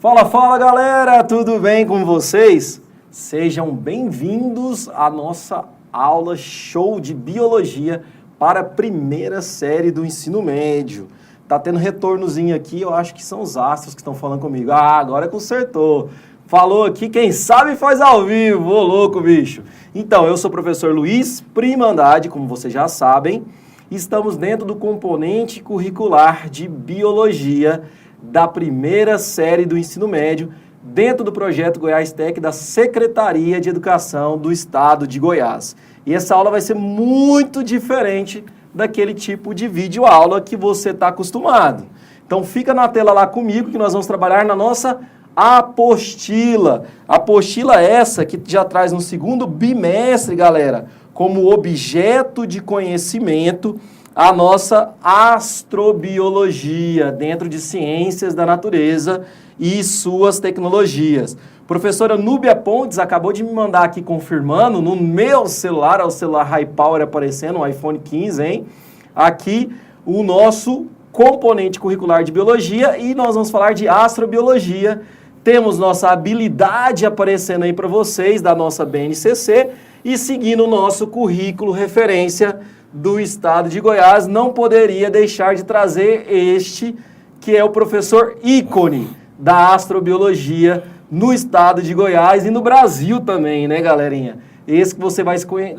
Fala, fala galera, tudo bem com vocês? Sejam bem-vindos à nossa aula show de biologia para a primeira série do ensino médio. Tá tendo retornozinho aqui, eu acho que são os astros que estão falando comigo. Ah, agora consertou. Falou aqui, quem sabe faz ao vivo, ô louco bicho. Então, eu sou o professor Luiz Prima Andrade, como vocês já sabem. Estamos dentro do componente curricular de biologia da primeira série do ensino médio, dentro do projeto Goiás Tech da Secretaria de Educação do Estado de Goiás. E essa aula vai ser muito diferente daquele tipo de videoaula que você está acostumado. Então fica na tela lá comigo que nós vamos trabalhar na nossa apostila. Apostila essa que já traz no segundo bimestre, galera, como objeto de conhecimento a nossa astrobiologia, dentro de ciências da natureza e suas tecnologias. Professora Núbia Pontes acabou de me mandar aqui confirmando no meu celular, o celular High Power aparecendo, o iPhone 15, hein? Aqui o nosso componente curricular de biologia e nós vamos falar de astrobiologia. Temos nossa habilidade aparecendo aí para vocês da nossa BNCC e seguindo o nosso currículo referência do estado de Goiás, não poderia deixar de trazer este, que é o professor ícone da astrobiologia no estado de Goiás e no Brasil também, né, galerinha? Esse que você vai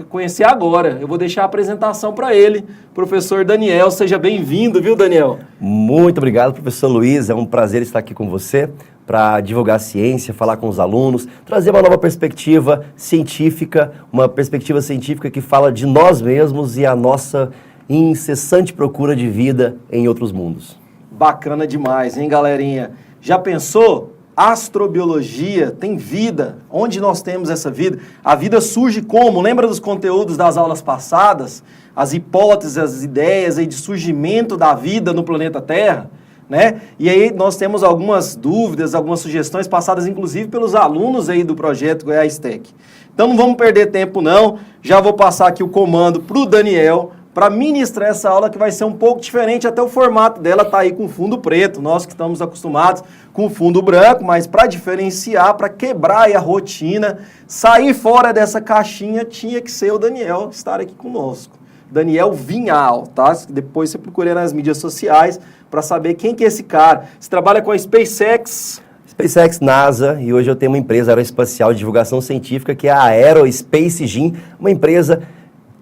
conhecer agora. Eu vou deixar a apresentação para ele, professor Daniel. Seja bem-vindo, viu, Daniel? Muito obrigado, professor Luiz. É um prazer estar aqui com você para divulgar a ciência, falar com os alunos, trazer uma nova perspectiva científica, uma perspectiva científica que fala de nós mesmos e a nossa incessante procura de vida em outros mundos. Bacana demais, hein, galerinha? Já pensou? Astrobiologia tem vida. Onde nós temos essa vida? A vida surge como? Lembra dos conteúdos das aulas passadas? As hipóteses, as ideias aí de surgimento da vida no planeta Terra? Né? E aí nós temos algumas dúvidas, algumas sugestões passadas inclusive pelos alunos aí do projeto Goiás Tech. Então não vamos perder tempo não, já vou passar aqui o comando para o Daniel para ministrar essa aula que vai ser um pouco diferente, até o formato dela tá aí com fundo preto, nós que estamos acostumados com fundo branco, mas para diferenciar, para quebrar aí a rotina, sair fora dessa caixinha, tinha que ser o Daniel estar aqui conosco. Daniel Vinhal, tá? Depois você procura nas mídias sociais para saber quem que é esse cara. Você trabalha com a SpaceX? SpaceX, NASA, e hoje eu tenho uma empresa aeroespacial de divulgação científica que é a Aerospace Gym, uma empresa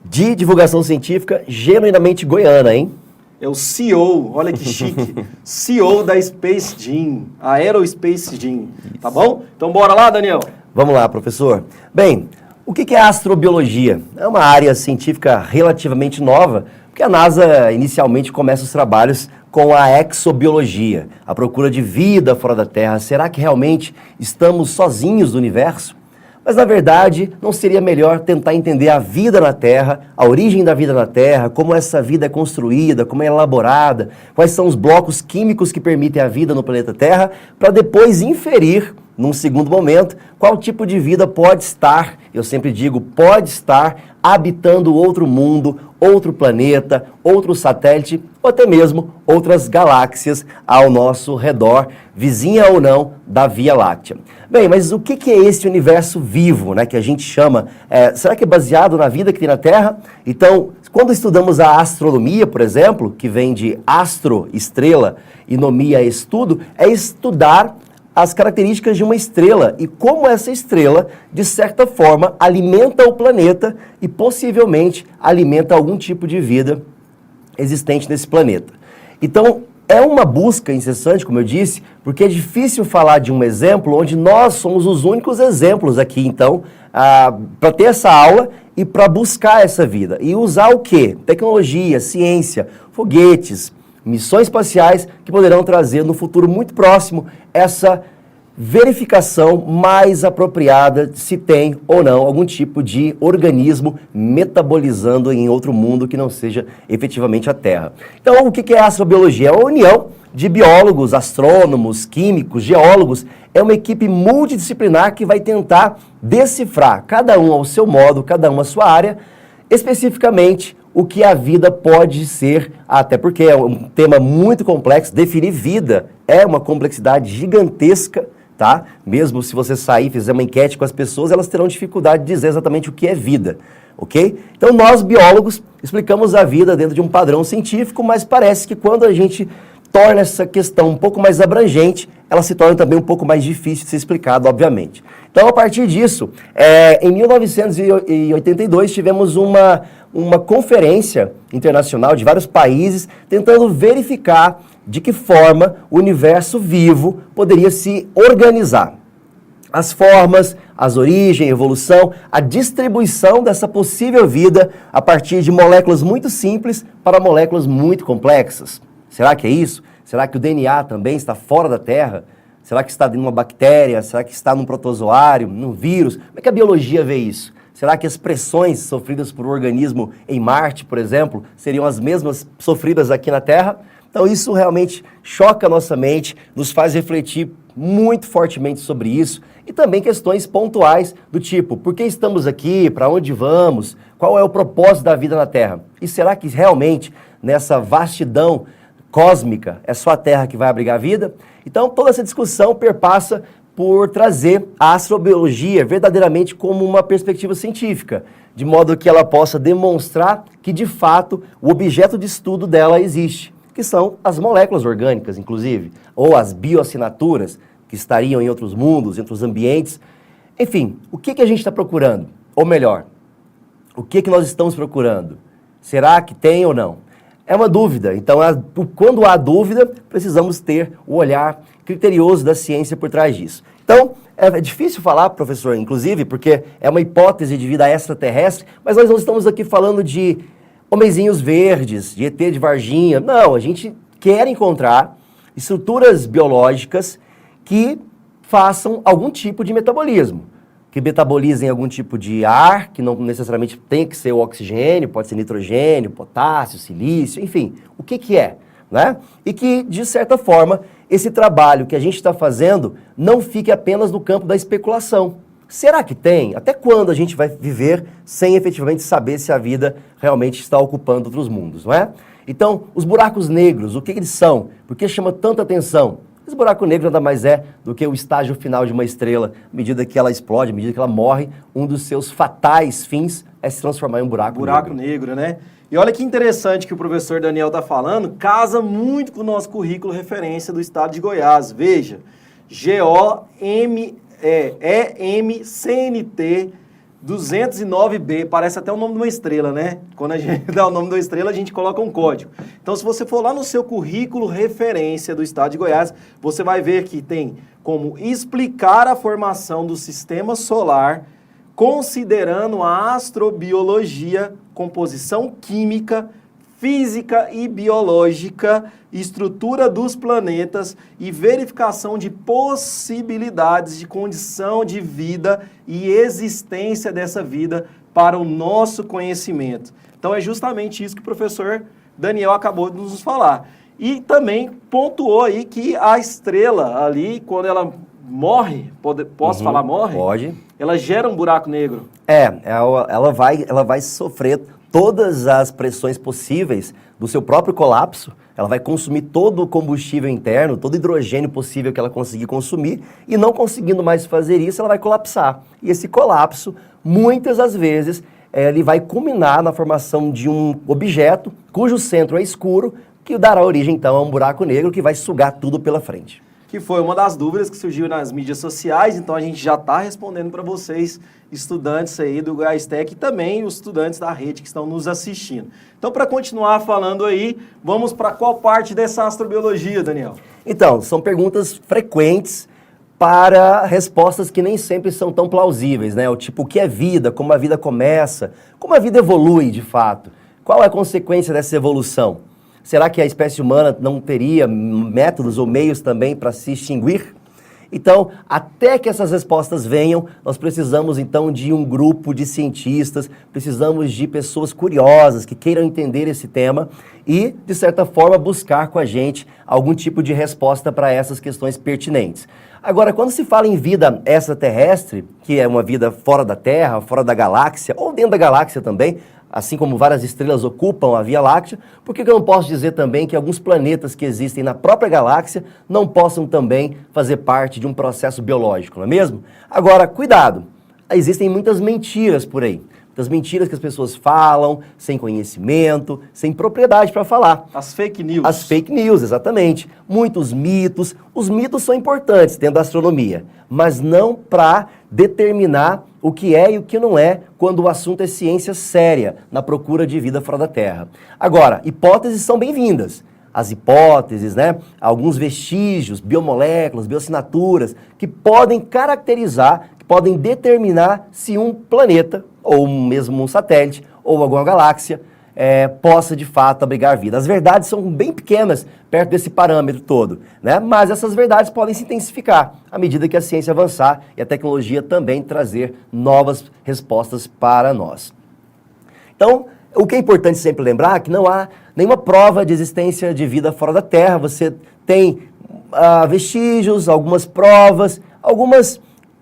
de divulgação científica genuinamente goiana, hein? É o CEO, olha que chique, CEO da Space Gym, a Aerospace Gym, tá bom? Então bora lá, Daniel? Vamos lá, professor. Bem, o que é astrobiologia? É uma área científica relativamente nova, porque a NASA inicialmente começa os trabalhos com a exobiologia, a procura de vida fora da Terra. Será que realmente estamos sozinhos no universo? Mas, na verdade, não seria melhor tentar entender a vida na Terra, a origem da vida na Terra, como essa vida é construída, como é elaborada, quais são os blocos químicos que permitem a vida no planeta Terra, para depois inferir, num segundo momento, qual tipo de vida pode estar, eu sempre digo, pode estar habitando outro mundo, outro planeta, outro satélite, ou até mesmo outras galáxias ao nosso redor, vizinha ou não da Via Láctea. Bem, mas o que é esse universo vivo, né, que a gente chama? Será que é baseado na vida que tem na Terra? Então, quando estudamos a astronomia, por exemplo, que vem de astro, estrela, e nomia, estudo, é estudar as características de uma estrela e como essa estrela, de certa forma, alimenta o planeta e possivelmente alimenta algum tipo de vida existente nesse planeta. Então, é uma busca incessante, como eu disse, porque é difícil falar de um exemplo onde nós somos os únicos exemplos aqui, então, para ter essa aula e para buscar essa vida. E usar o quê? Tecnologia, ciência, foguetes, missões espaciais que poderão trazer no futuro muito próximo essa verificação mais apropriada se tem ou não algum tipo de organismo metabolizando em outro mundo que não seja efetivamente a Terra. Então, o que é a astrobiologia? É uma união de biólogos, astrônomos, químicos, geólogos. É uma equipe multidisciplinar que vai tentar decifrar, cada um ao seu modo, cada um à sua área, especificamente o que a vida pode ser, até porque é um tema muito complexo. Definir vida é uma complexidade gigantesca, tá? Mesmo se você sair e fizer uma enquete com as pessoas, elas terão dificuldade de dizer exatamente o que é vida, ok? Então nós, biólogos, explicamos a vida dentro de um padrão científico, mas parece que quando a gente torna essa questão um pouco mais abrangente, ela se torna também um pouco mais difícil de ser explicada, obviamente. Então, a partir disso, em 1982, tivemos uma conferência internacional de vários países tentando verificar de que forma o universo vivo poderia se organizar. As formas, as origens, a evolução, a distribuição dessa possível vida a partir de moléculas muito simples para moléculas muito complexas. Será que é isso? Será que o DNA também está fora da Terra? Será que está em uma bactéria? Será que está num protozoário, num vírus? Como é que a biologia vê isso? Será que as pressões sofridas por um organismo em Marte, por exemplo, seriam as mesmas sofridas aqui na Terra? Então isso realmente choca a nossa mente, nos faz refletir muito fortemente sobre isso e também questões pontuais do tipo, por que estamos aqui, para onde vamos, qual é o propósito da vida na Terra? E será que realmente nessa vastidão cósmica é só a Terra que vai abrigar a vida? Então toda essa discussão perpassa por trazer a astrobiologia verdadeiramente como uma perspectiva científica, de modo que ela possa demonstrar que de fato o objeto de estudo dela existe, que são as moléculas orgânicas, inclusive, ou as bioassinaturas, que estariam em outros mundos, em outros ambientes. Enfim, o que a gente está procurando? Ou melhor, o que nós estamos procurando? Será que tem ou não? É uma dúvida. Então, quando há dúvida, precisamos ter o olhar criterioso da ciência por trás disso. Então, é difícil falar, professor, inclusive, porque é uma hipótese de vida extraterrestre, mas nós não estamos aqui falando de homenzinhos verdes, de ET de Varginha. Não, a gente quer encontrar estruturas biológicas que façam algum tipo de metabolismo, que metabolizem algum tipo de ar, que não necessariamente tem que ser o oxigênio, pode ser nitrogênio, potássio, silício, enfim, o que é, né? E que, de certa forma, esse trabalho que a gente está fazendo não fique apenas no campo da especulação. Será que tem? Até quando a gente vai viver sem efetivamente saber se a vida realmente está ocupando outros mundos, não é? Então, os buracos negros, o que eles são? Por que chama tanta atenção? Esse buraco negro nada mais é do que o estágio final de uma estrela. À medida que ela explode, à medida que ela morre, um dos seus fatais fins é se transformar em um buraco negro. Buraco negro, né? E olha que interessante que o professor Daniel está falando, casa muito com o nosso currículo referência do estado de Goiás. Veja, EMCNT 209B, parece até o nome de uma estrela, né? Quando a gente dá o nome de uma estrela, a gente coloca um código. Então, se você for lá no seu currículo referência do estado de Goiás, você vai ver que tem como explicar a formação do sistema solar, considerando a astrobiologia, composição química, física e biológica, estrutura dos planetas e verificação de possibilidades de condição de vida e existência dessa vida para o nosso conhecimento. Então é justamente isso que o professor Daniel acabou de nos falar. E também pontuou aí que a estrela ali, quando ela morre, posso falar morre? Pode. Ela gera um buraco negro. Ela vai sofrer todas as pressões possíveis do seu próprio colapso, ela vai consumir todo o combustível interno, todo o hidrogênio possível que ela conseguir consumir, e não conseguindo mais fazer isso, ela vai colapsar. E esse colapso, muitas das vezes, ele vai culminar na formação de um objeto cujo centro é escuro, que dará origem, então, a um buraco negro que vai sugar tudo pela frente. Que foi uma das dúvidas que surgiu nas mídias sociais, então a gente já está respondendo para vocês, estudantes aí do Goiás Tech e também os estudantes da rede que estão nos assistindo. Então, para continuar falando aí, vamos para qual parte dessa astrobiologia, Daniel? Então, são perguntas frequentes para respostas que nem sempre são tão plausíveis, né? O tipo, o que é vida, como a vida começa, como a vida evolui de fato, qual é a consequência dessa evolução? Será que a espécie humana não teria métodos ou meios também para se extinguir? Então, até que essas respostas venham, nós precisamos então de um grupo de cientistas, precisamos de pessoas curiosas que queiram entender esse tema e, de certa forma, buscar com a gente algum tipo de resposta para essas questões pertinentes. Agora, quando se fala em vida extraterrestre, que é uma vida fora da Terra, fora da galáxia, ou dentro da galáxia também, assim como várias estrelas ocupam a Via Láctea, por que eu não posso dizer também que alguns planetas que existem na própria galáxia não possam também fazer parte de um processo biológico, não é mesmo? Agora, cuidado, existem muitas mentiras por aí. Das mentiras que as pessoas falam, sem conhecimento, sem propriedade para falar. As fake news. As fake news, exatamente. Muitos mitos. Os mitos são importantes dentro da astronomia, mas não para determinar o que é e o que não é quando o assunto é ciência séria, na procura de vida fora da Terra. Agora, hipóteses são bem-vindas. As hipóteses, né? Alguns vestígios, biomoléculas, bioassinaturas, que podem caracterizar, que podem determinar se um planeta, ou mesmo um satélite, ou alguma galáxia, possa de fato abrigar vida. As verdades são bem pequenas perto desse parâmetro todo, né? Mas essas verdades podem se intensificar à medida que a ciência avançar e a tecnologia também trazer novas respostas para nós. Então, o que é importante sempre lembrar é que não há nenhuma prova de existência de vida fora da Terra. Você tem vestígios, algumas provas, algumas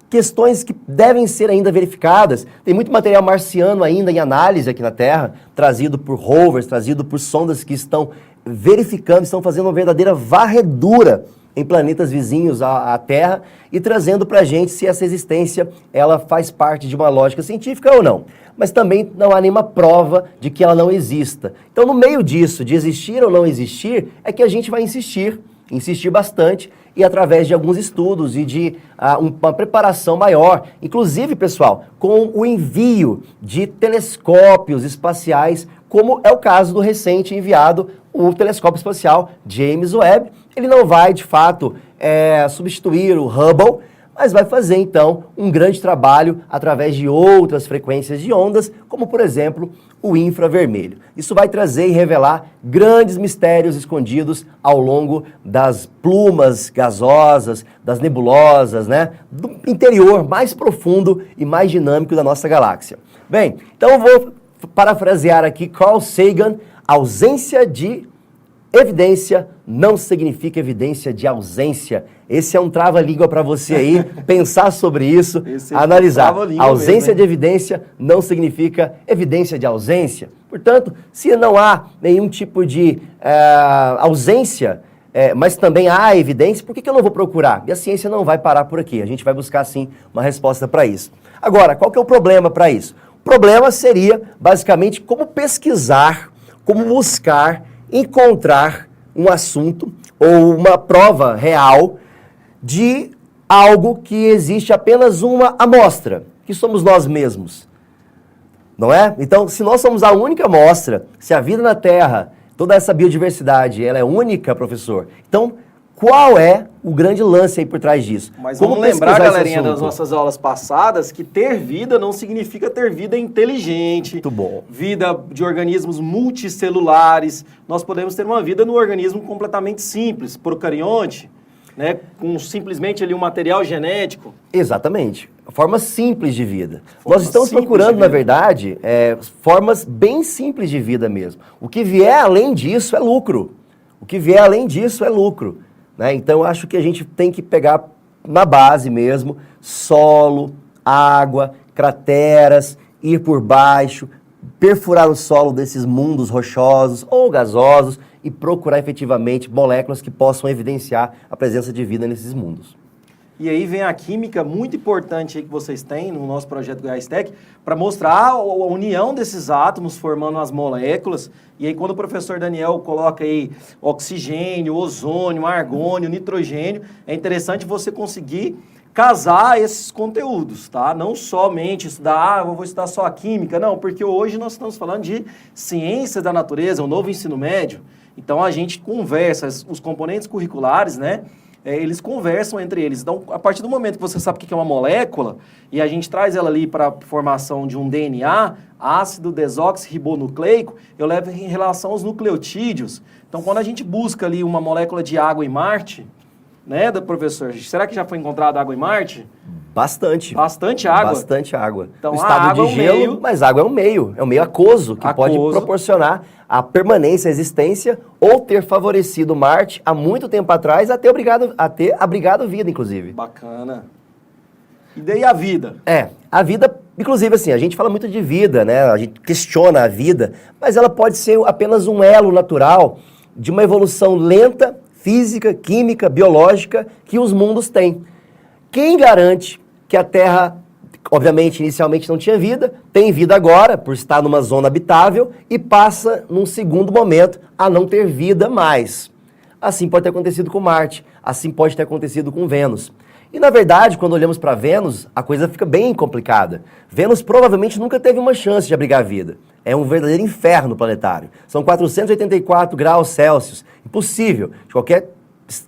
questões que devem ser ainda verificadas. Tem muito material marciano ainda em análise aqui na Terra, trazido por rovers, trazido por sondas que estão verificando, estão fazendo uma verdadeira varredura em planetas vizinhos à Terra e trazendo para a gente se essa existência ela faz parte de uma lógica científica ou não. Mas também não há nenhuma prova de que ela não exista. Então, no meio disso, de existir ou não existir, é que a gente vai insistir bastante, e através de alguns estudos e de uma preparação maior, inclusive, pessoal, com o envio de telescópios espaciais, como é o caso do recente enviado, o telescópio espacial James Webb. Ele não vai, de fato, substituir o Hubble, mas vai fazer, então, um grande trabalho através de outras frequências de ondas, como, por exemplo, o infravermelho. Isso vai trazer e revelar grandes mistérios escondidos ao longo das plumas gasosas, das nebulosas, né? Do interior mais profundo e mais dinâmico da nossa galáxia. Bem, então eu vou parafrasear aqui Carl Sagan: ausência de evidência não significa evidência de ausência. Esse é um trava-língua para você aí, pensar sobre isso, analisar. Ausência mesmo, de evidência não significa evidência de ausência. Portanto, se não há nenhum tipo de ausência, mas também há evidência, por que eu não vou procurar? E a ciência não vai parar por aqui. A gente vai buscar, sim, uma resposta para isso. Agora, qual que é o problema para isso? O problema seria, basicamente, como pesquisar, como buscar, encontrar um assunto ou uma prova real de algo que existe apenas uma amostra, que somos nós mesmos, não é? Então, se nós somos a única amostra, se a vida na Terra, toda essa biodiversidade, ela é única, professor, então qual é o grande lance aí por trás disso? Mas vamos lembrar, galerinha, das nossas aulas passadas, que ter vida não significa ter vida inteligente. Muito bom. Vida de organismos multicelulares. Nós podemos ter uma vida no organismo completamente simples, procarionte, né, com simplesmente ali um material genético. Exatamente. Formas simples de vida. Nós estamos procurando, na verdade, formas bem simples de vida mesmo. O que vier além disso é lucro. O que vier além disso é lucro. Né? Então, eu acho que a gente tem que pegar na base mesmo, solo, água, crateras, ir por baixo, perfurar o solo desses mundos rochosos ou gasosos e procurar efetivamente moléculas que possam evidenciar a presença de vida nesses mundos. E aí vem a química muito importante aí que vocês têm no nosso projeto Goiás Tech para mostrar a união desses átomos formando as moléculas. E aí quando o professor Daniel coloca aí oxigênio, ozônio, argônio, nitrogênio, é interessante você conseguir casar esses conteúdos, tá? Não somente estudar, eu vou estudar só a química, não, porque hoje nós estamos falando de ciências da natureza, um novo ensino médio. Então a gente conversa, os componentes curriculares, né? Eles conversam entre eles. Então, a partir do momento que você sabe o que é uma molécula, e a gente traz ela ali para a formação de um DNA, ácido desoxirribonucleico, eu levo em relação aos nucleotídeos. Então, quando a gente busca ali uma molécula de água em Marte, né, professor, será que já foi encontrada água em Marte? Bastante. Bastante água? Bastante água. Então, no estado de gelo, mas água é um meio aquoso, que pode proporcionar a permanência, a existência, ou ter favorecido Marte há muito tempo atrás a ter abrigado vida, inclusive. Bacana. E daí a vida? A vida Inclusive, assim, a gente fala muito de vida, né? A gente questiona a vida, mas ela pode ser apenas um elo natural de uma evolução lenta, física, química, biológica, que os mundos têm. Quem garante que a Terra, obviamente, inicialmente não tinha vida, tem vida agora, por estar numa zona habitável, e passa, num segundo momento, a não ter vida mais? Assim pode ter acontecido com Marte, assim pode ter acontecido com Vênus. E, na verdade, quando olhamos para Vênus, a coisa fica bem complicada. Vênus provavelmente nunca teve uma chance de abrigar vida. É um verdadeiro inferno planetário. São 484 graus Celsius. Impossível de qualquer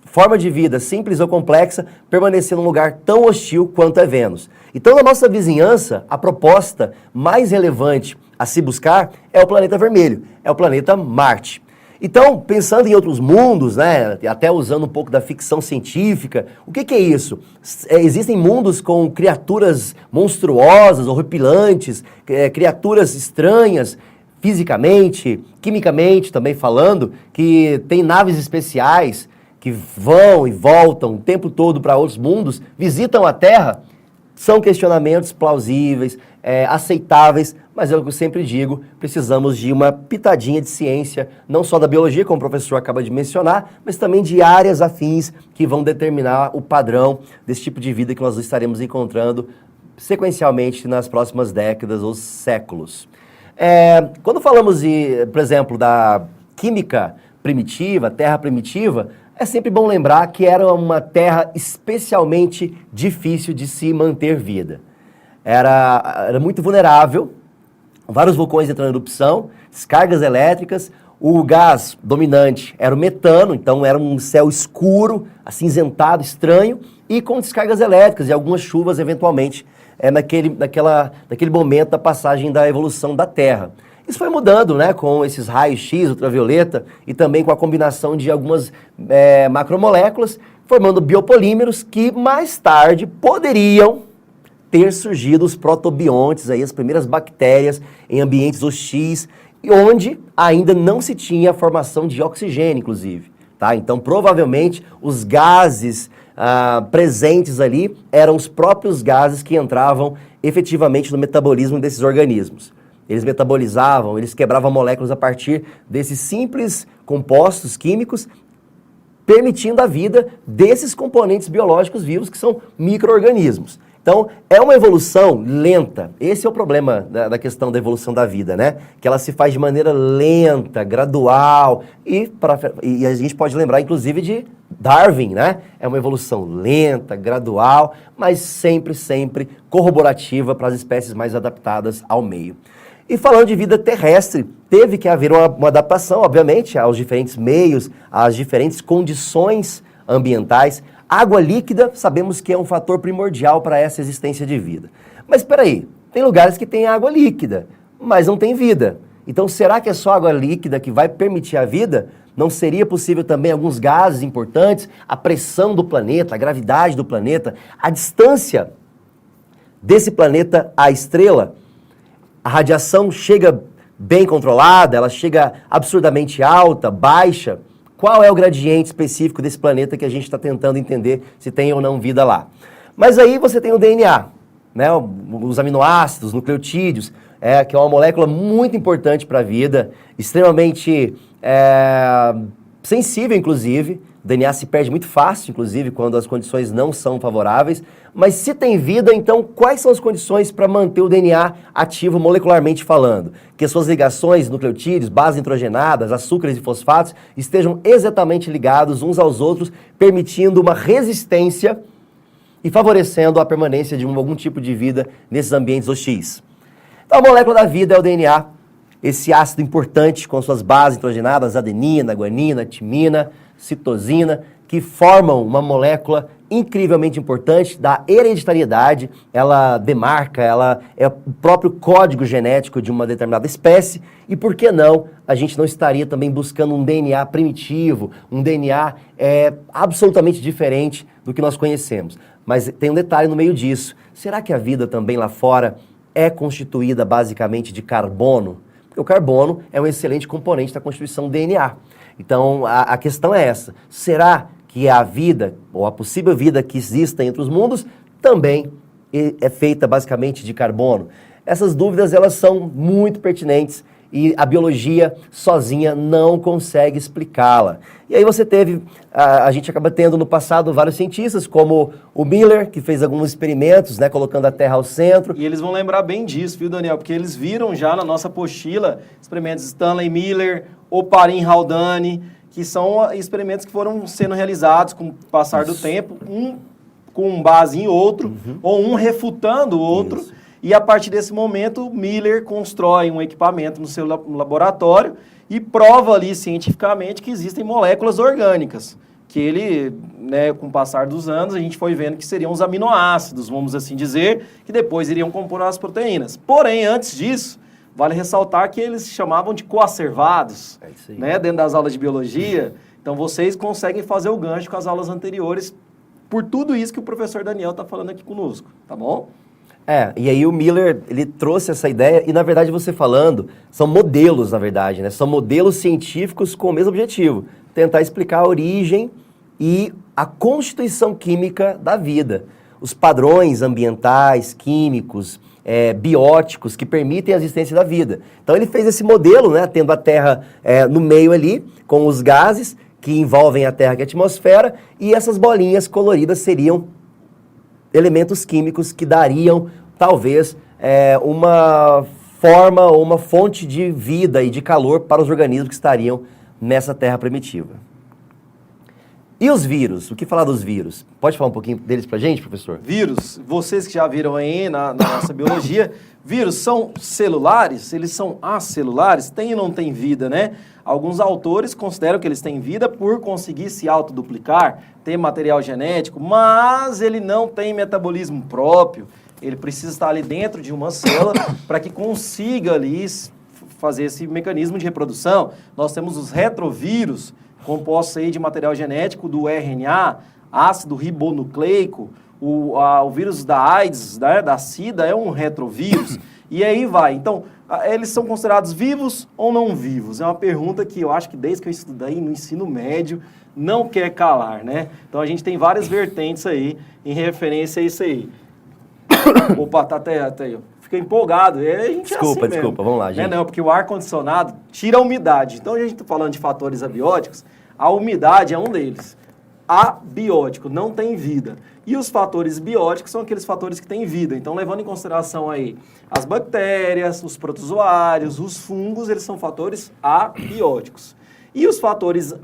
forma de vida, simples ou complexa, permanecer num lugar tão hostil quanto é Vênus. Então, na nossa vizinhança, a proposta mais relevante a se buscar é o planeta vermelho, é o planeta Marte. Então, pensando em outros mundos, né, até usando um pouco da ficção científica, o que é isso? Existem mundos com criaturas monstruosas, horripilantes, criaturas estranhas, fisicamente, quimicamente também falando, que têm naves especiais, que vão e voltam o tempo todo para outros mundos, visitam a Terra. São questionamentos plausíveis, aceitáveis, mas é o que eu sempre digo, precisamos de uma pitadinha de ciência, não só da biologia, como o professor acaba de mencionar, mas também de áreas afins que vão determinar o padrão desse tipo de vida que nós estaremos encontrando sequencialmente nas próximas décadas ou séculos. Quando falamos, por exemplo, da química primitiva, terra primitiva, é sempre bom lembrar que era uma terra especialmente difícil de se manter vida. Era muito vulnerável, vários vulcões entrando em erupção, descargas elétricas, o gás dominante era o metano, então era um céu escuro, acinzentado, estranho, e com descargas elétricas e algumas chuvas eventualmente naquele momento da passagem da evolução da Terra. Isso foi mudando, né, com esses raios X, ultravioleta, e também com a combinação de algumas macromoléculas, formando biopolímeros que mais tarde poderiam ter surgido os protobiontes, aí, as primeiras bactérias em ambientes hostis, e onde ainda não se tinha a formação de oxigênio, inclusive. Tá? Então, provavelmente, os gases presentes ali eram os próprios gases que entravam efetivamente no metabolismo desses organismos. Eles metabolizavam, eles quebravam moléculas a partir desses simples compostos químicos, permitindo a vida desses componentes biológicos vivos, que são micro-organismos. Então, é uma evolução lenta. Esse é o problema da questão da evolução da vida, né? Que ela se faz de maneira lenta, gradual, e a gente pode lembrar, inclusive, de Darwin, né? É uma evolução lenta, gradual, mas sempre corroborativa para as espécies mais adaptadas ao meio. E falando de vida terrestre, teve que haver uma adaptação, obviamente, aos diferentes meios, às diferentes condições ambientais. Água líquida, sabemos que é um fator primordial para essa existência de vida. Mas espera aí, tem lugares que tem água líquida, mas não tem vida. Então, será que é só água líquida que vai permitir a vida? Não seria possível também alguns gases importantes, a pressão do planeta, a gravidade do planeta, a distância desse planeta à estrela? A radiação chega bem controlada, ela chega absurdamente alta, baixa? Qual é o gradiente específico desse planeta que a gente está tentando entender se tem ou não vida lá? Mas aí você tem o DNA, né? Os aminoácidos, nucleotídeos, que é uma molécula muito importante para a vida, extremamente sensível, inclusive. O DNA se perde muito fácil, inclusive, quando as condições não são favoráveis. Mas se tem vida, então quais são as condições para manter o DNA ativo molecularmente falando? Que as suas ligações, nucleotídeos, bases nitrogenadas, açúcares e fosfatos estejam exatamente ligados uns aos outros, permitindo uma resistência e favorecendo a permanência de algum tipo de vida nesses ambientes hostis. Então a molécula da vida é o DNA, esse ácido importante com suas bases nitrogenadas, adenina, guanina, timina, citosina, que formam uma molécula incrivelmente importante da hereditariedade. Ela demarca, ela é o próprio código genético de uma determinada espécie, e por que não, a gente não estaria também buscando um DNA primitivo, um DNA absolutamente diferente do que nós conhecemos. Mas tem um detalhe no meio disso, será que a vida também lá fora é constituída basicamente de carbono? Porque o carbono é um excelente componente da constituição do DNA. Então, a questão é essa. Será que a vida, ou a possível vida que exista entre os mundos, também é feita basicamente de carbono? Essas dúvidas, elas são muito pertinentes e a biologia sozinha não consegue explicá-la. E aí você teve, a gente acaba tendo no passado vários cientistas, como o Miller, que fez alguns experimentos, né, colocando a Terra ao centro. E eles vão lembrar bem disso, viu, Daniel? Porque eles viram já na nossa apostila experimentos Stanley Miller, Oparin Haldane, que são experimentos que foram sendo realizados com o passar do tempo, um com base em outro, ou um refutando o outro. Isso. E a partir desse momento, Miller constrói um equipamento no seu laboratório e prova ali cientificamente que existem moléculas orgânicas, que ele, né, com o passar dos anos, a gente foi vendo que seriam os aminoácidos, vamos assim dizer, que depois iriam compor as proteínas. Porém, antes disso, vale ressaltar que eles se chamavam de coacervados, né, dentro das aulas de biologia. Então, vocês conseguem fazer o gancho com as aulas anteriores por tudo isso que o professor Daniel está falando aqui conosco, tá bom? E aí o Miller, ele trouxe essa ideia, e na verdade você falando, são modelos, na verdade, né? São modelos científicos com o mesmo objetivo, tentar explicar a origem e a constituição química da vida, os padrões ambientais, químicos, bióticos que permitem a existência da vida. Então ele fez esse modelo, né, tendo a Terra no meio ali, com os gases que envolvem a Terra, que é a atmosfera, e essas bolinhas coloridas seriam elementos químicos que dariam, talvez, uma forma ou uma fonte de vida e de calor para os organismos que estariam nessa Terra primitiva. E os vírus? O que falar dos vírus? Pode falar um pouquinho deles pra gente, professor? Vírus, vocês que já viram aí na nossa biologia, vírus são celulares? Eles são acelulares? Tem ou não tem vida, né? Alguns autores consideram que eles têm vida por conseguir se autoduplicar, ter material genético, mas ele não tem metabolismo próprio. Ele precisa estar ali dentro de uma célula para que consiga ali fazer esse mecanismo de reprodução. Nós temos os retrovírus, compostos aí de material genético do RNA, ácido ribonucleico, o vírus da AIDS, né, da SIDA, é um retrovírus. E aí vai. Então, eles são considerados vivos ou não vivos? É uma pergunta que eu acho que desde que eu estudei no ensino médio não quer calar, né? Então, a gente tem várias vertentes aí em referência a isso aí. Opa, tá até aí. Fica empolgado. A gente desculpa, é assim mesmo, vamos lá, gente. Não, porque o ar-condicionado tira a umidade. Então, a gente está falando de fatores abióticos, a umidade é um deles. Abiótico, não tem vida. E os fatores bióticos são aqueles fatores que têm vida. Então, levando em consideração aí as bactérias, os protozoários, os fungos, eles são fatores abióticos. E os fatores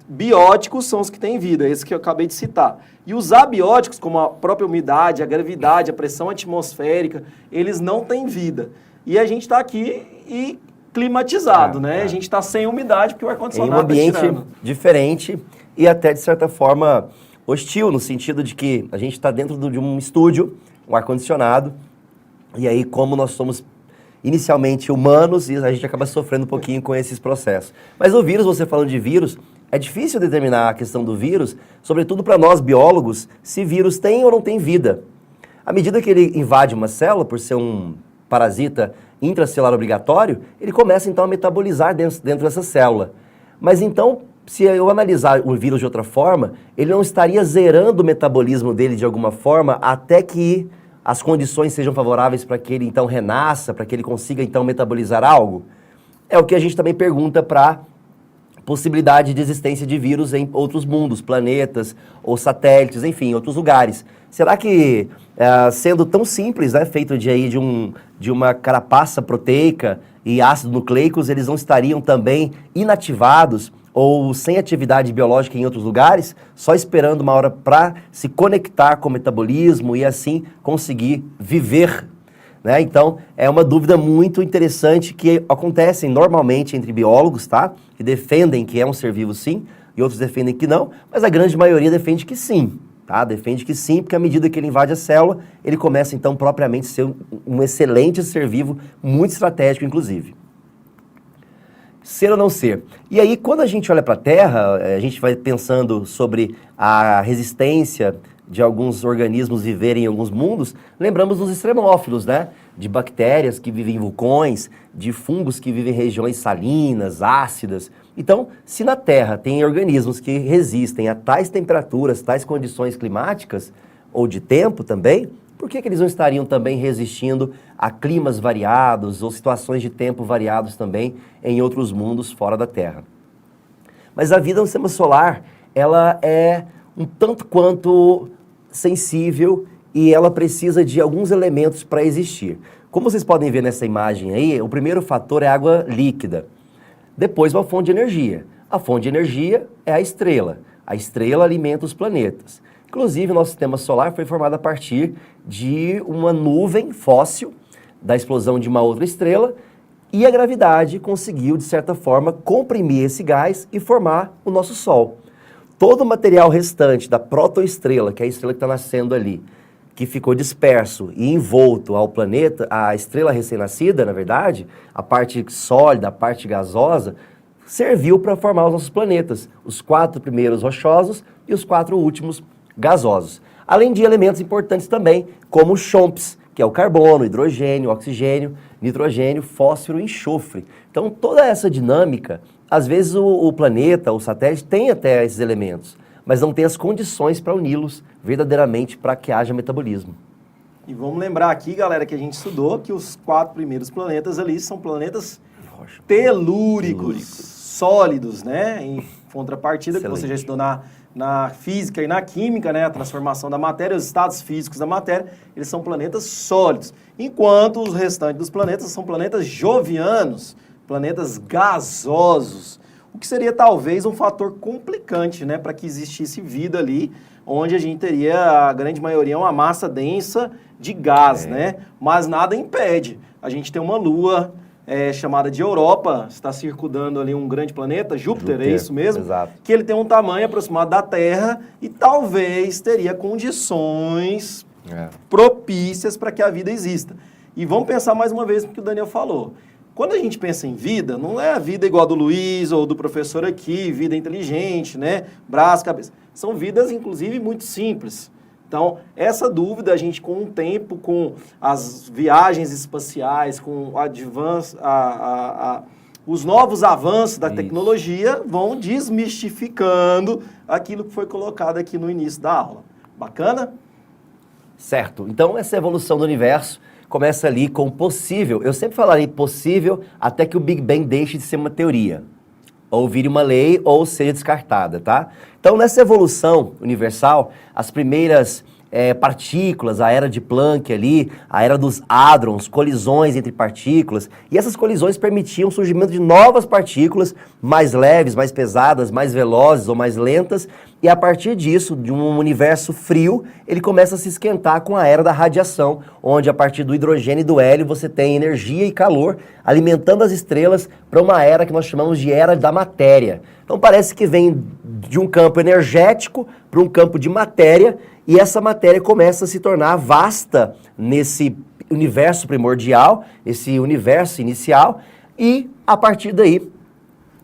bióticos são os que têm vida, esses que eu acabei de citar. E os abióticos, como a própria umidade, a gravidade, a pressão atmosférica, eles não têm vida. E a gente está aqui e climatizado, né? A gente está sem umidade porque o ar-condicionado em um ambiente diferente e até, de certa forma, hostil, no sentido de que a gente está dentro de um estúdio, um ar-condicionado, e aí como nós somos inicialmente humanos, a gente acaba sofrendo um pouquinho com esses processos. Mas o vírus, você falando de vírus, é difícil determinar a questão do vírus, sobretudo para nós biólogos, se vírus tem ou não tem vida. À medida que ele invade uma célula, por ser um parasita intracelular obrigatório, ele começa então a metabolizar dentro dessa célula. Mas então, se eu analisar o vírus de outra forma, ele não estaria zerando o metabolismo dele de alguma forma até que as condições sejam favoráveis para que ele então renasça, para que ele consiga então metabolizar algo? É o que a gente também pergunta para possibilidade de existência de vírus em outros mundos, planetas ou satélites, enfim, outros lugares. Será que, sendo tão simples, né, feito de uma carapaça proteica e ácidos nucleicos, eles não estariam também inativados ou sem atividade biológica em outros lugares, só esperando uma hora para se conectar com o metabolismo e assim conseguir viver, né? Então, é uma dúvida muito interessante que acontece normalmente entre biólogos, tá? Que defendem que é um ser vivo sim, e outros defendem que não, mas a grande maioria defende que sim, tá? Defende que sim, porque à medida que ele invade a célula, ele começa então propriamente a ser um excelente ser vivo, muito estratégico inclusive. Ser ou não ser. E aí, quando a gente olha para a Terra, a gente vai pensando sobre a resistência de alguns organismos viverem em alguns mundos, lembramos dos extremófilos, né? De bactérias que vivem em vulcões, de fungos que vivem em regiões salinas, ácidas. Então, se na Terra tem organismos que resistem a tais temperaturas, tais condições climáticas, ou de tempo também, por que eles não estariam também resistindo a climas variados ou situações de tempo variados também em outros mundos fora da Terra? Mas a vida no sistema solar, ela é um tanto quanto sensível e ela precisa de alguns elementos para existir. Como vocês podem ver nessa imagem aí, o primeiro fator é água líquida. Depois, uma fonte de energia. A fonte de energia é a estrela. A estrela alimenta os planetas. Inclusive, o nosso sistema solar foi formado a partir de uma nuvem fóssil da explosão de uma outra estrela e a gravidade conseguiu, de certa forma, comprimir esse gás e formar o nosso Sol. Todo o material restante da protoestrela, que é a estrela que está nascendo ali, que ficou disperso e envolto ao planeta, a estrela recém-nascida, na verdade, a parte sólida, a parte gasosa, serviu para formar os nossos planetas, os 4 primeiros rochosos e os 4 últimos gasosos. Além de elementos importantes também, como o CHOMPS, que é o carbono, hidrogênio, oxigênio, nitrogênio, fósforo e enxofre. Então, toda essa dinâmica, às vezes o planeta, o satélite, tem até esses elementos, mas não tem as condições para uni-los verdadeiramente para que haja metabolismo. E vamos lembrar aqui, galera, que a gente estudou que os 4 primeiros planetas ali são planetas telúricos, sólidos, né? Em contrapartida, que você já estudou na física e na química, né? A transformação da matéria, os estados físicos da matéria, eles são planetas sólidos. Enquanto os restantes dos planetas são planetas jovianos, planetas gasosos. O que seria talvez um fator complicante, né? Para que existisse vida ali, onde a gente teria, a grande maioria, uma massa densa de gás, né? Mas nada impede. A gente tem uma lua chamada de Europa, está circundando ali um grande planeta, Júpiter, é isso mesmo? Exato. Que ele tem um tamanho aproximado da Terra e talvez teria condições propícias para que a vida exista. E vamos pensar mais uma vez no que o Daniel falou. Quando a gente pensa em vida, não é a vida igual a do Luiz ou do professor aqui, vida inteligente, né? Braço, cabeça. São vidas, inclusive, muito simples. Então, essa dúvida, a gente com o tempo, com as viagens espaciais, com os novos avanços da tecnologia, vão desmistificando aquilo que foi colocado aqui no início da aula. Bacana? Certo. Então, essa evolução do universo começa ali com possível. Eu sempre falarei possível até que o Big Bang deixe de ser uma teoria, ou vire uma lei, ou seja descartada, tá? Então, nessa evolução universal, as primeiras partículas, a era de Planck ali, a era dos hadrons, colisões entre partículas, e essas colisões permitiam o surgimento de novas partículas mais leves, mais pesadas, mais velozes ou mais lentas, e a partir disso, de um universo frio, ele começa a se esquentar com a era da radiação, onde a partir do hidrogênio e do hélio você tem energia e calor alimentando as estrelas para uma era que nós chamamos de era da matéria. Então parece que vem de um campo energético para um campo de matéria, e essa matéria começa a se tornar vasta nesse universo primordial, esse universo inicial, e a partir daí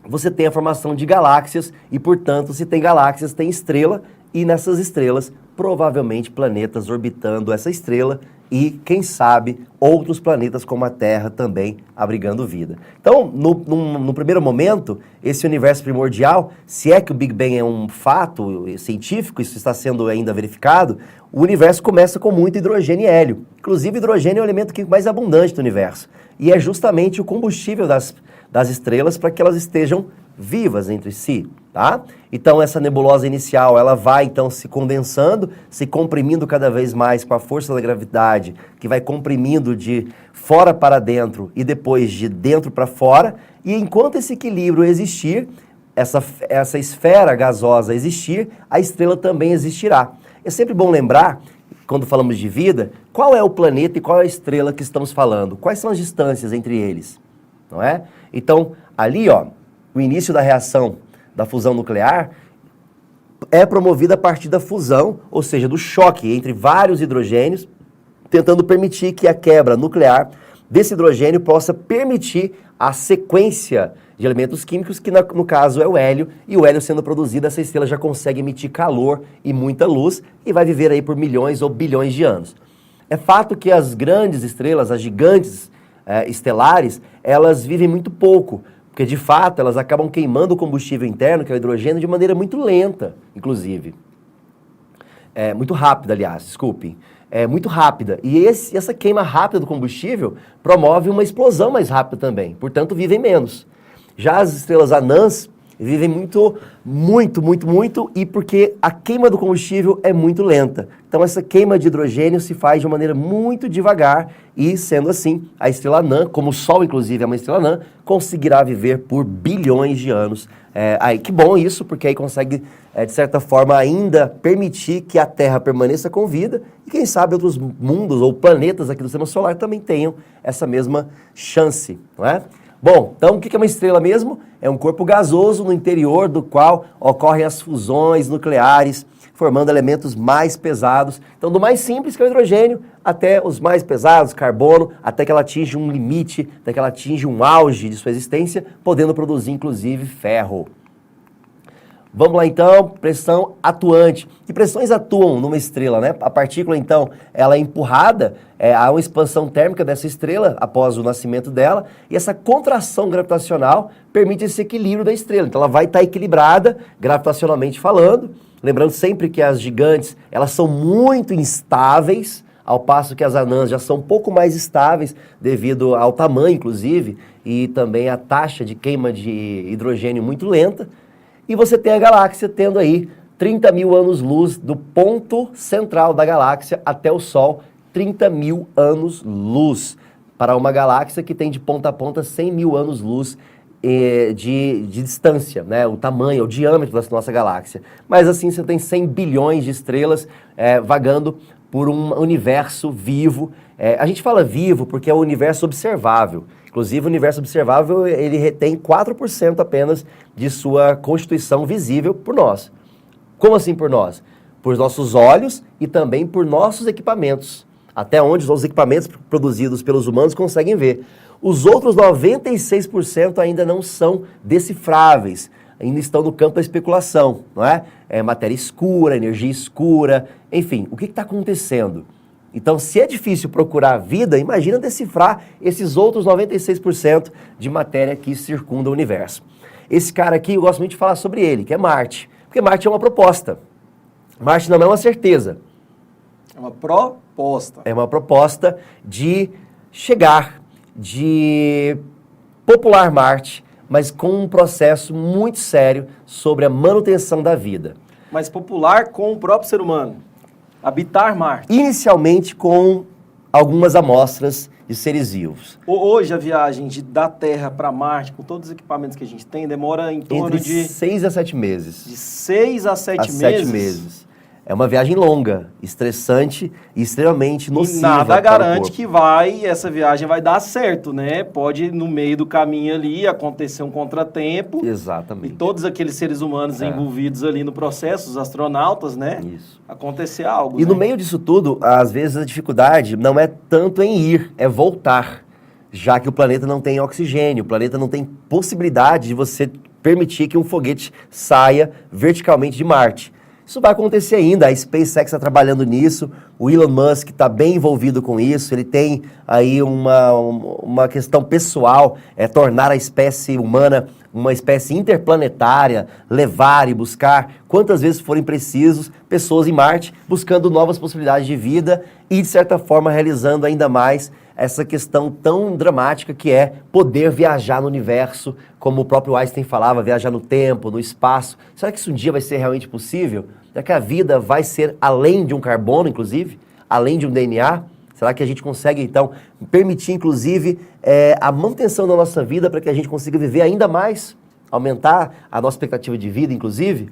você tem a formação de galáxias, e portanto, se tem galáxias, tem estrela, e nessas estrelas, provavelmente planetas orbitando essa estrela, e quem sabe, outros planetas como a Terra também abrigando vida. Então, no primeiro momento, esse universo primordial, se é que o Big Bang é um fato científico, isso está sendo ainda verificado, o universo começa com muito hidrogênio e hélio. Inclusive, hidrogênio é o elemento químico mais abundante do universo. E é justamente o combustível das estrelas para que elas estejam vivas entre si, tá? Então essa nebulosa inicial, ela vai então se condensando, se comprimindo cada vez mais com a força da gravidade, que vai comprimindo de fora para dentro e depois de dentro para fora, e enquanto esse equilíbrio existir, essa esfera gasosa existir, a estrela também existirá. É sempre bom lembrar, quando falamos de vida, qual é o planeta e qual é a estrela que estamos falando, quais são as distâncias entre eles, não é? Então, ali, ó, o início da reação da fusão nuclear é promovido a partir da fusão, ou seja, do choque entre vários hidrogênios, tentando permitir que a quebra nuclear desse hidrogênio possa permitir a sequência de elementos químicos, que no caso é o hélio, e o hélio sendo produzido, essa estrela já consegue emitir calor e muita luz, e vai viver aí por milhões ou bilhões de anos. É fato que as grandes estrelas, as gigantes estelares, elas vivem muito pouco, porque de fato elas acabam queimando o combustível interno, que é o hidrogênio, de maneira muito lenta, inclusive. Muito rápida, aliás, desculpem. muito rápida. E essa queima rápida do combustível promove uma explosão mais rápida também, portanto vivem menos. Já as estrelas anãs vivem muito, e porque a queima do combustível é muito lenta. Então essa queima de hidrogênio se faz de uma maneira muito devagar e, sendo assim, a estrela anã, como o Sol inclusive é uma estrela anã, conseguirá viver por bilhões de anos. Aí, que bom isso, porque aí consegue, de certa forma, ainda permitir que a Terra permaneça com vida e, quem sabe, outros mundos ou planetas aqui do Sistema Solar também tenham essa mesma chance, não é? Bom, então o que é uma estrela mesmo? É um corpo gasoso no interior do qual ocorrem as fusões nucleares, formando elementos mais pesados. Então, do mais simples, que é o hidrogênio, até os mais pesados, carbono, até que ela atinge um limite, até que ela atinge um auge de sua existência, podendo produzir, inclusive, ferro. Vamos lá, então, pressão atuante. Que pressões atuam numa estrela, né? A partícula, então, ela é empurrada, há uma expansão térmica dessa estrela após o nascimento dela, e essa contração gravitacional permite esse equilíbrio da estrela. Então, ela vai estar equilibrada, gravitacionalmente falando. Lembrando sempre que as gigantes, elas são muito instáveis, ao passo que as anãs já são um pouco mais estáveis, devido ao tamanho, inclusive, e também à taxa de queima de hidrogênio muito lenta. E você tem a galáxia tendo aí 30 mil anos-luz do ponto central da galáxia até o Sol, 30 mil anos-luz, para uma galáxia que tem de ponta a ponta 100 mil anos-luz de distância, né? O tamanho, o diâmetro da nossa galáxia. Mas assim você tem 100 bilhões de estrelas vagando por um universo vivo. A gente fala vivo porque é um universo observável. Inclusive, o universo observável, ele retém 4% apenas de sua constituição visível por nós. Como assim por nós? Por nossos olhos e também por nossos equipamentos. Até onde os equipamentos produzidos pelos humanos conseguem ver. Os outros 96% ainda não são decifráveis, ainda estão no campo da especulação, não é? Matéria escura, energia escura, enfim, o que está acontecendo? Então, se é difícil procurar vida, imagina decifrar esses outros 96% de matéria que circunda o universo. Esse cara aqui, eu gosto muito de falar sobre ele, que é Marte. Porque Marte é uma proposta. Marte não é uma certeza. É uma proposta. É uma proposta de chegar, de popular Marte, mas com um processo muito sério sobre a manutenção da vida. Mas popular com o próprio ser humano. Habitar Marte. Inicialmente com algumas amostras de seres vivos. Hoje a viagem da Terra para Marte, com todos os equipamentos que a gente tem, demora em torno de 6 a 7 meses. De 6 a 7 meses? 7 meses. É uma viagem longa, estressante e extremamente nociva. E nada garante que essa viagem vai dar certo, né? Pode, no meio do caminho ali, acontecer um contratempo. Exatamente. E todos aqueles seres humanos envolvidos ali no processo, os astronautas, né? Isso. Acontecer algo. E no meio disso tudo, às vezes a dificuldade não é tanto em ir, é voltar. Já que o planeta não tem oxigênio, o planeta não tem possibilidade de você permitir que um foguete saia verticalmente de Marte. Isso vai acontecer ainda, a SpaceX está trabalhando nisso, o Elon Musk está bem envolvido com isso, ele tem aí uma questão pessoal, tornar a espécie humana uma espécie interplanetária, levar e buscar, quantas vezes forem precisos, pessoas em Marte, buscando novas possibilidades de vida e, de certa forma, realizando ainda mais essa questão tão dramática que é poder viajar no universo, como o próprio Einstein falava, viajar no tempo, no espaço. Será que isso um dia vai ser realmente possível? Será que a vida vai ser além de um carbono, inclusive? Além de um DNA? Será que a gente consegue, então, permitir, inclusive, a manutenção da nossa vida para que a gente consiga viver ainda mais? Aumentar a nossa expectativa de vida, inclusive?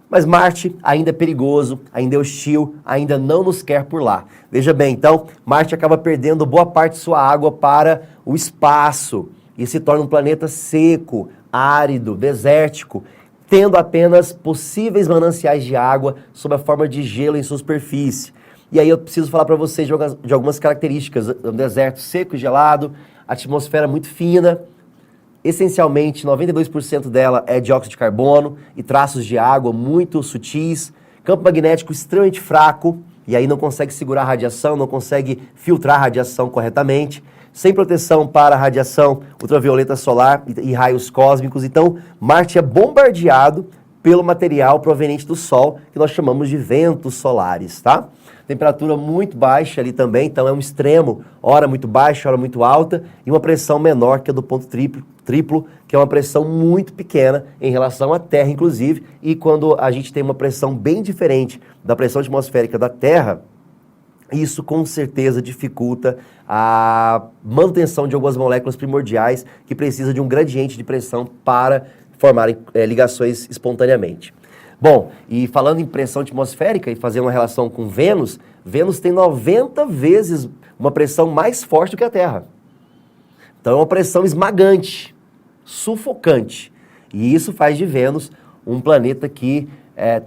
Mas Marte ainda é perigoso, ainda é hostil, ainda não nos quer por lá. Veja bem, então, Marte acaba perdendo boa parte de sua água para o espaço e se torna um planeta seco, árido, desértico, tendo apenas possíveis mananciais de água sob a forma de gelo em sua superfície. E aí eu preciso falar para vocês de algumas características. Um deserto seco e gelado, atmosfera muito fina, essencialmente 92% dela é dióxido de carbono e traços de água muito sutis, campo magnético extremamente fraco, e aí não consegue segurar a radiação, não consegue filtrar a radiação corretamente, sem proteção para a radiação ultravioleta solar e raios cósmicos. Então, Marte é bombardeado pelo material proveniente do Sol, que nós chamamos de ventos solares, tá? temperatura muito baixa ali também, então é um extremo, hora muito baixa, hora muito alta, e uma pressão menor que a do ponto triplo, que é uma pressão muito pequena em relação à Terra, inclusive, e quando a gente tem uma pressão bem diferente da pressão atmosférica da Terra, isso com certeza dificulta a manutenção de algumas moléculas primordiais que precisam de um gradiente de pressão para formarem ligações espontaneamente. Bom, e falando em pressão atmosférica e fazendo uma relação com Vênus, Vênus tem 90 vezes uma pressão mais forte do que a Terra. Então é uma pressão esmagante, sufocante. E isso faz de Vênus um planeta que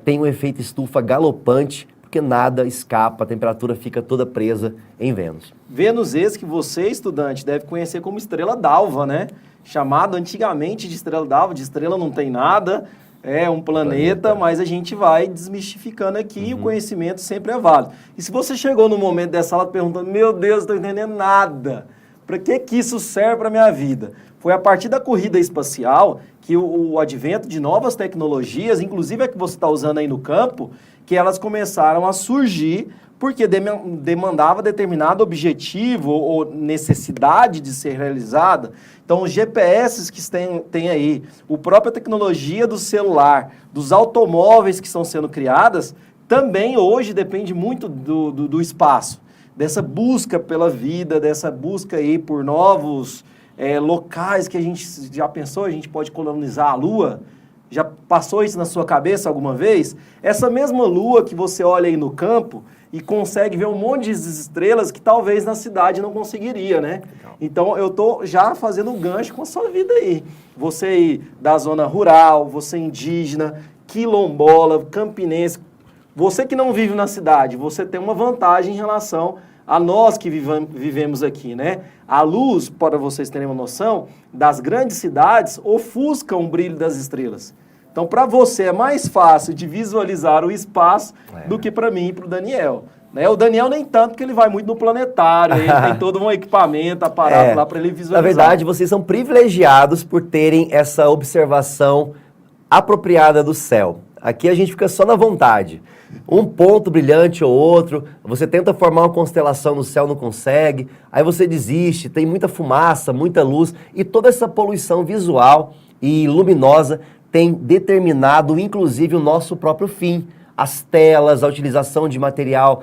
tem um efeito estufa galopante, porque nada escapa, a temperatura fica toda presa em Vênus. Vênus esse que você, estudante, deve conhecer como estrela d'alva, né? Chamado antigamente de estrela d'alva, de estrela não tem nada, é um planeta, mas a gente vai desmistificando aqui e o conhecimento sempre é válido. E se você chegou no momento dessa aula perguntando, meu Deus, não estou entendendo nada, para que isso serve para a minha vida? Foi a partir da corrida espacial que o advento de novas tecnologias, inclusive a que você está usando aí no campo, que elas começaram a surgir porque demandava determinado objetivo ou necessidade de ser realizada. Então, os GPS que tem aí, a própria tecnologia do celular, dos automóveis que estão sendo criadas, também hoje depende muito do espaço, dessa busca pela vida, dessa busca aí por novos locais que a gente já pensou, a gente pode colonizar a Lua. Já passou isso na sua cabeça alguma vez? Essa mesma lua que você olha aí no campo e consegue ver um monte de estrelas que talvez na cidade não conseguiria, né? Então eu tô já fazendo um gancho com a sua vida aí. Você aí da zona rural, você indígena, quilombola, campinense, você que não vive na cidade, você tem uma vantagem em relação a nós que vivemos aqui, né? A luz, para vocês terem uma noção, das grandes cidades ofusca o brilho das estrelas. Então, para você é mais fácil de visualizar o espaço do que para mim e para o Daniel. Né? O Daniel nem tanto, porque ele vai muito no planetário, ele tem todo um equipamento, aparato lá para ele visualizar. Na verdade, vocês são privilegiados por terem essa observação apropriada do céu. Aqui a gente fica só na vontade. Um ponto brilhante ou outro, você tenta formar uma constelação no céu, não consegue, aí você desiste, tem muita fumaça, muita luz, e toda essa poluição visual e luminosa tem determinado, inclusive, o nosso próprio fim. As telas, a utilização de material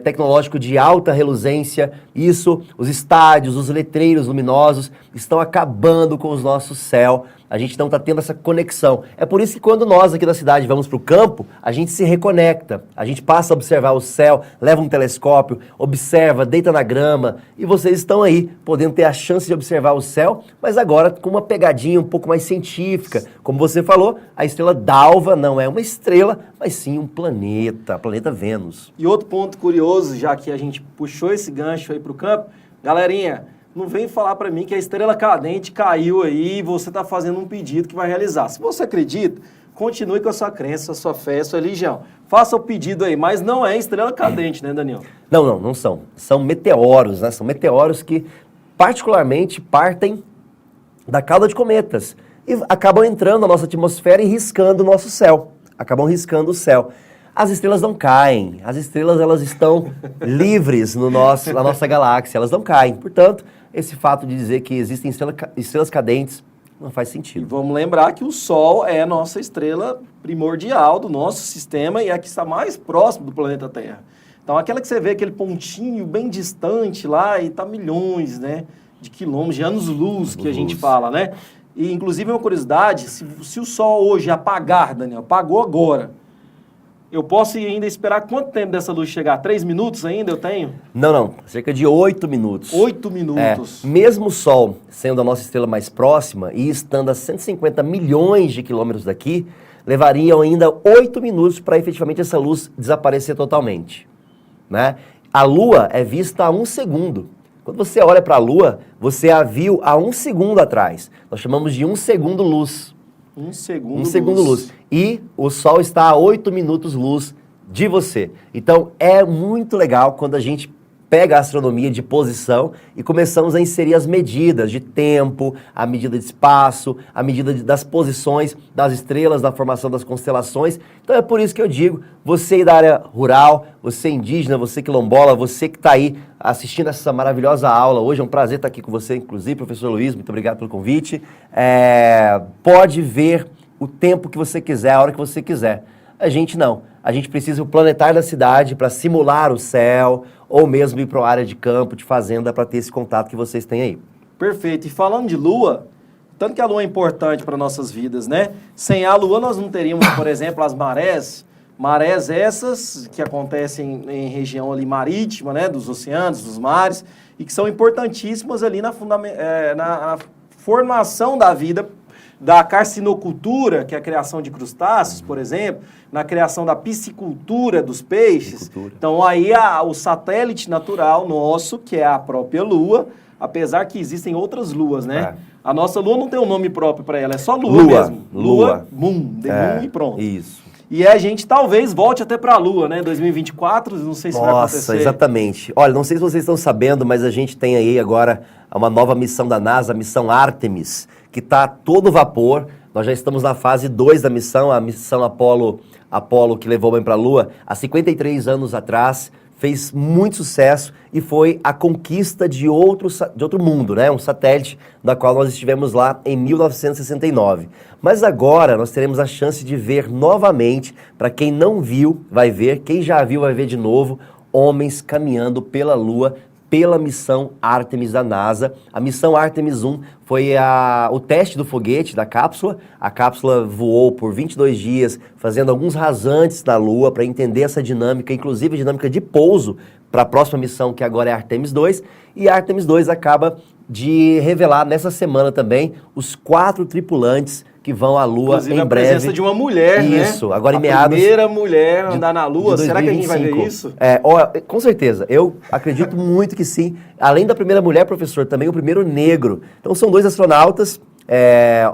tecnológico de alta reluzência, isso, os estádios, os letreiros luminosos estão acabando com o nosso céu. A gente não está tendo essa conexão. É por isso que quando nós aqui da cidade vamos para o campo, a gente se reconecta. A gente passa a observar o céu, leva um telescópio, observa, deita na grama. E vocês estão aí, podendo ter a chance de observar o céu, mas agora com uma pegadinha um pouco mais científica. Como você falou, a estrela d'alva não é uma estrela, mas sim um planeta, planeta Vênus. E outro ponto curioso, já que a gente puxou esse gancho aí para o campo, galerinha, não vem falar para mim que a estrela cadente caiu aí e você está fazendo um pedido que vai realizar. Se você acredita, continue com a sua crença, a sua fé, a sua religião. Faça o pedido aí, mas não é estrela cadente, né, Daniel? Não são. São meteoros, né? São meteoros que particularmente partem da cauda de cometas e acabam entrando na nossa atmosfera e riscando o nosso céu. Acabam riscando o céu. As estrelas não caem. As estrelas, elas estão livres na nossa galáxia. Elas não caem. Portanto, esse fato de dizer que existem estrelas cadentes não faz sentido. E vamos lembrar que o Sol é a nossa estrela primordial do nosso sistema e é a que está mais próximo do planeta Terra. Então, aquela que você vê, aquele pontinho bem distante lá, e está milhões, né, de quilômetros, de anos-luz que a gente fala, né? E, inclusive, uma curiosidade, se o Sol hoje apagar, Daniel, apagou agora, eu posso ainda esperar quanto tempo dessa luz chegar? 3 minutos ainda eu tenho? Não. Cerca de 8 minutos. 8 minutos. Mesmo o Sol sendo a nossa estrela mais próxima e estando a 150 milhões de quilômetros daqui, levariam ainda 8 minutos para efetivamente essa luz desaparecer totalmente. Né? A Lua é vista a 1 segundo. Quando você olha para a Lua, você a viu há 1 segundo atrás. Nós chamamos de 1 segundo luz. 1 segundo, 1 segundo luz. E o Sol está a 8 minutos luz de você. Então, é muito legal quando a gente pega a astronomia de posição e começamos a inserir as medidas de tempo, a medida de espaço, a medida das posições das estrelas, da formação das constelações. Então é por isso que eu digo, você da área rural, você indígena, você quilombola, você que está aí assistindo essa maravilhosa aula hoje, é um prazer estar aqui com você, inclusive, professor Luiz, muito obrigado pelo convite. Pode ver o tempo que você quiser, a hora que você quiser. A gente não. A gente precisa do planetário da cidade para simular o céu, ou mesmo ir para uma área de campo, de fazenda, para ter esse contato que vocês têm aí. Perfeito. E falando de lua, tanto que a lua é importante para nossas vidas, né? Sem a lua nós não teríamos, por exemplo, as marés. Marés essas que acontecem em região ali marítima, né? Dos oceanos, dos mares, e que são importantíssimas ali na formação da vida, da carcinocultura, que é a criação de crustáceos, por exemplo, na criação da piscicultura dos peixes. Então aí o satélite natural nosso, que é a própria Lua, apesar que existem outras luas, né? A nossa Lua não tem um nome próprio para ela, é só Lua mesmo. Lua, Moon, The Moon e pronto. Isso. E a gente talvez volte até para a Lua, né? 2024, não sei se vai acontecer. Nossa, exatamente. Olha, não sei se vocês estão sabendo, mas a gente tem aí agora uma nova missão da NASA, a missão Artemis, que está a todo vapor. Nós já estamos na fase 2 da missão, a missão Apollo que levou o homem para a Lua há 53 anos atrás, fez muito sucesso e foi a conquista de outro mundo, né? Um satélite da qual nós estivemos lá em 1969. Mas agora nós teremos a chance de ver novamente, para quem não viu, vai ver, quem já viu vai ver de novo, homens caminhando pela Lua, pela missão Artemis da NASA. A missão Artemis 1 foi o teste do foguete, da cápsula. A cápsula voou por 22 dias, fazendo alguns rasantes na Lua para entender essa dinâmica, inclusive a dinâmica de pouso para a próxima missão, que agora é a Artemis 2. E a Artemis 2 acaba de revelar nessa semana também os 4 tripulantes que vão à Lua inclusive, em breve. A presença de uma mulher, isso, né? agora em a meados. Primeira mulher a andar na Lua. Será que a gente vai ver isso? Com certeza. Eu acredito muito que sim. Além da primeira mulher, professor, também o primeiro negro. Então são 2 astronautas,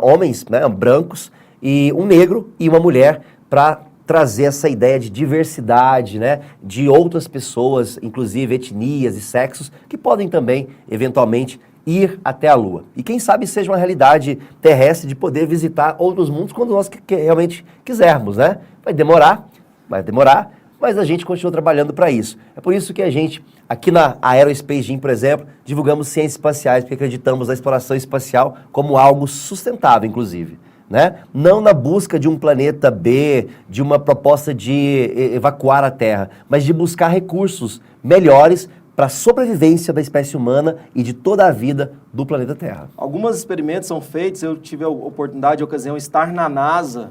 homens, né, brancos, e um negro e uma mulher, para trazer essa ideia de diversidade, né, de outras pessoas, inclusive etnias e sexos, que podem também, eventualmente, ir até a Lua. E quem sabe seja uma realidade terrestre de poder visitar outros mundos quando nós realmente quisermos, né? Vai demorar, mas a gente continua trabalhando para isso. É por isso que a gente, aqui na Aerospace Gym, por exemplo, divulgamos ciências espaciais, porque acreditamos na exploração espacial como algo sustentável, inclusive. Né? Não na busca de um planeta B, de uma proposta de evacuar a Terra, mas de buscar recursos melhores para a sobrevivência da espécie humana e de toda a vida do planeta Terra. Alguns experimentos são feitos, eu tive a oportunidade, a ocasião, de estar na NASA,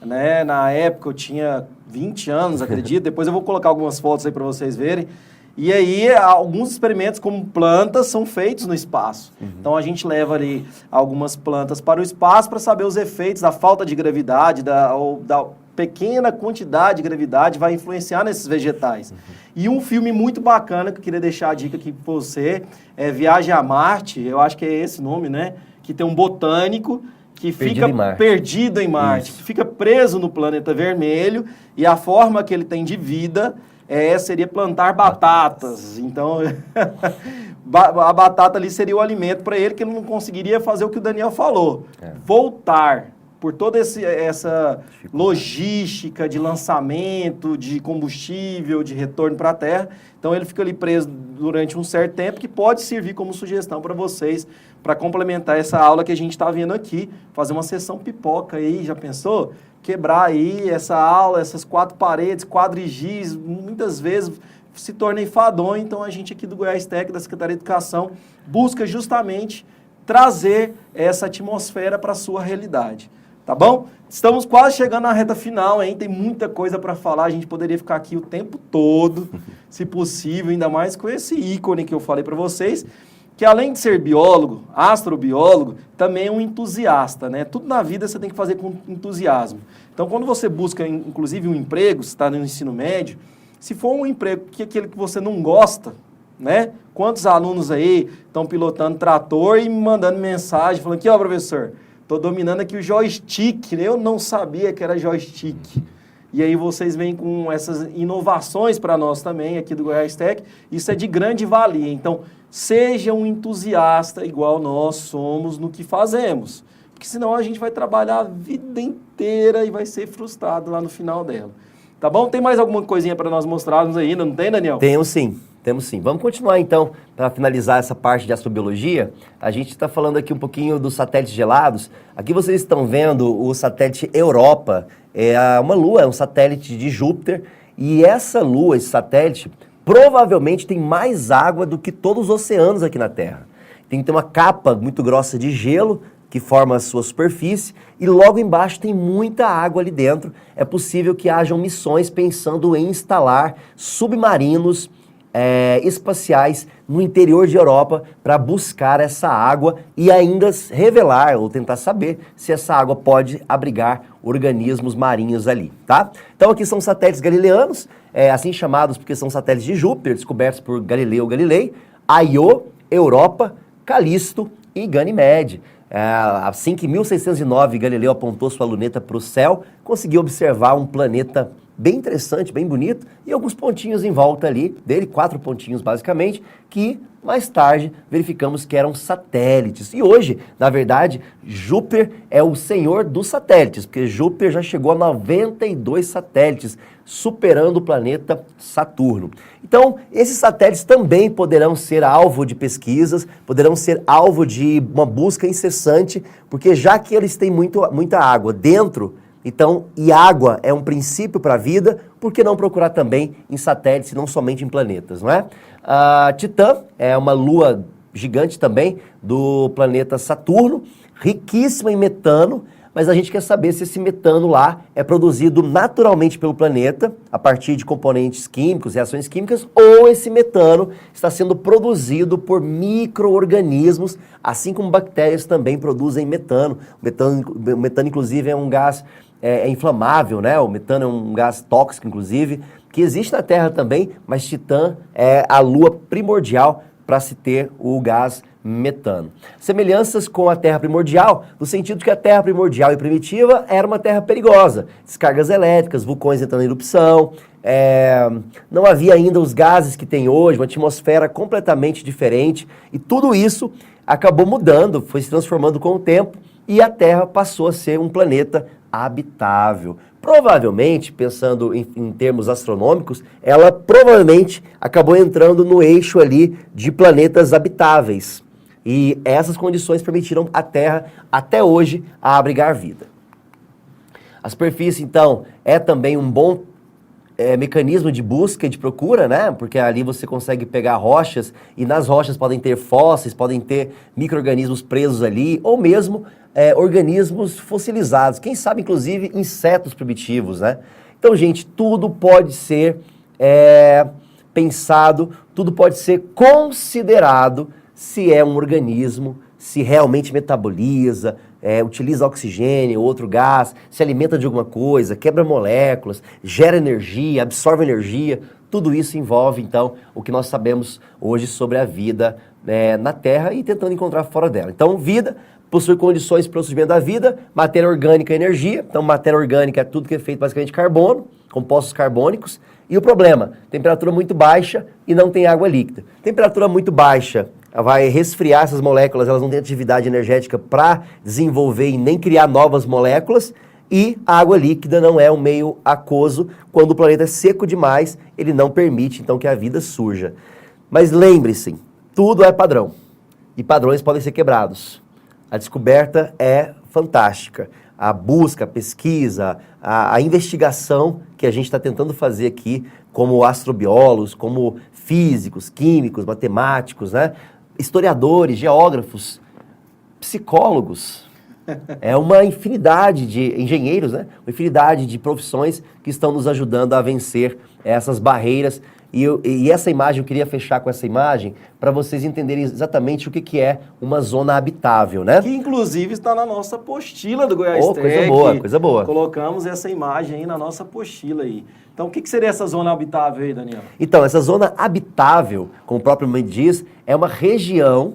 né? Na época eu tinha 20 anos, acredito, depois eu vou colocar algumas fotos aí para vocês verem. E aí, alguns experimentos como plantas são feitos no espaço. Então, a gente leva ali algumas plantas para o espaço para saber os efeitos da falta de gravidade, da pequena quantidade de gravidade vai influenciar nesses vegetais. E um filme muito bacana que eu queria deixar a dica aqui para você é Viagem a Marte, eu acho que é esse nome, né? Que tem um botânico que fica perdido em Marte, que fica preso no planeta vermelho e a forma que ele tem de vida seria plantar batatas. Então, a batata ali seria o alimento para ele, que ele não conseguiria fazer o que o Daniel falou. Voltar por toda essa logística de lançamento, de combustível, de retorno para a Terra. Então, ele fica ali preso durante um certo tempo, que pode servir como sugestão para vocês, para complementar essa aula que a gente está vendo aqui, fazer uma sessão pipoca aí, já pensou? Quebrar aí essa aula, essas 4 paredes, quadrigis, muitas vezes se torna enfadonho. Então, a gente aqui do Goiás Tech, da Secretaria de Educação, busca justamente trazer essa atmosfera para a sua realidade. Tá bom? Estamos quase chegando na reta final, hein? Tem muita coisa para falar, a gente poderia ficar aqui o tempo todo, se possível, ainda mais com esse ícone que eu falei para vocês, que além de ser biólogo, astrobiólogo, também é um entusiasta, né? Tudo na vida você tem que fazer com entusiasmo. Então, quando você busca, inclusive, um emprego, se está no ensino médio, se for um emprego que é aquele que você não gosta, né? Quantos alunos aí estão pilotando trator e me mandando mensagem, falando aqui, ó, professor, estou dominando aqui o joystick, eu não sabia que era joystick. E aí vocês vêm com essas inovações para nós também, aqui do Goiás Tech. Isso é de grande valia. Então, seja um entusiasta igual nós somos no que fazemos. Porque senão a gente vai trabalhar a vida inteira e vai ser frustrado lá no final dela. Tá bom? Tem mais alguma coisinha para nós mostrarmos aí, não tem, Daniel? Temos sim. Vamos continuar então, para finalizar essa parte de astrobiologia. A gente está falando aqui um pouquinho dos satélites gelados. Aqui vocês estão vendo o satélite Europa. É uma lua, é um satélite de Júpiter. E essa lua, esse satélite, provavelmente tem mais água do que todos os oceanos aqui na Terra. Tem que ter uma capa muito grossa de gelo que forma a sua superfície, e logo embaixo tem muita água ali dentro. É possível que hajam missões pensando em instalar submarinos espaciais no interior de Europa para buscar essa água e ainda revelar ou tentar saber se essa água pode abrigar organismos marinhos ali, tá? Então aqui são satélites galileanos, assim chamados porque são satélites de Júpiter, descobertos por Galileu Galilei, Io, Europa, Calisto e Ganymede. Assim que em 1609 Galileu apontou sua luneta para o céu, conseguiu observar um planeta bem interessante, bem bonito, e alguns pontinhos em volta ali, dele, 4 pontinhos basicamente, que mais tarde verificamos que eram satélites. E hoje, na verdade, Júpiter é o senhor dos satélites, porque Júpiter já chegou a 92 satélites, superando o planeta Saturno. Então, esses satélites também poderão ser alvo de pesquisas, poderão ser alvo de uma busca incessante, porque já que eles têm muita água dentro, então, e água é um princípio para a vida, por que não procurar também em satélites e não somente em planetas, não é? Titã é uma lua gigante também do planeta Saturno, riquíssima em metano, mas a gente quer saber se esse metano lá é produzido naturalmente pelo planeta, a partir de componentes químicos, reações químicas, ou esse metano está sendo produzido por micro-organismos, assim como bactérias também produzem metano. O metano inclusive, é um gás inflamável, né? O metano é um gás tóxico, inclusive, que existe na Terra também, mas Titã é a lua primordial para se ter o gás metano. Semelhanças com a Terra primordial, no sentido que a Terra primordial e primitiva era uma terra perigosa. Descargas elétricas, vulcões entrando em erupção, não havia ainda os gases que tem hoje, uma atmosfera completamente diferente, e tudo isso acabou mudando, foi se transformando com o tempo, e a Terra passou a ser um planeta habitável. Provavelmente, pensando em termos astronômicos, ela provavelmente acabou entrando no eixo ali de planetas habitáveis. E essas condições permitiram a Terra, até hoje, a abrigar vida. A superfície, então, é também um bom mecanismo de busca e de procura, né? Porque ali você consegue pegar rochas, e nas rochas podem ter fósseis, podem ter micro-organismos presos ali, ou mesmo organismos fossilizados, quem sabe, inclusive, insetos primitivos, né? Então, gente, tudo pode ser pensado, tudo pode ser considerado se é um organismo, se realmente metaboliza, utiliza oxigênio, outro gás, se alimenta de alguma coisa, quebra moléculas, gera energia, absorve energia. Tudo isso envolve, então, o que nós sabemos hoje sobre a vida na Terra e tentando encontrar fora dela. Então, vida possui condições para o surgimento da vida, matéria orgânica e energia. Então, matéria orgânica é tudo que é feito basicamente de carbono, compostos carbônicos. E o problema, temperatura muito baixa e não tem água líquida. Temperatura muito baixa vai resfriar essas moléculas, elas não têm atividade energética para desenvolver e nem criar novas moléculas. E a água líquida não é um meio aquoso. Quando o planeta é seco demais, ele não permite, então, que a vida surja. Mas lembre-se, tudo é padrão. E padrões podem ser quebrados. A descoberta é fantástica. A busca, a pesquisa, a investigação que a gente está tentando fazer aqui, como astrobiólogos, como físicos, químicos, matemáticos, né? Historiadores, geógrafos, psicólogos. É uma infinidade de engenheiros, né? Uma infinidade de profissões que estão nos ajudando a vencer essas barreiras. E essa imagem, eu queria fechar com essa imagem para vocês entenderem exatamente o que é uma zona habitável, né? Que inclusive está na nossa apostila do Goiás Tech. Coisa boa, coisa boa. Colocamos essa imagem aí na nossa apostila aí. Então, o que seria essa zona habitável aí, Daniel? Então, essa zona habitável, como o próprio nome diz, é uma região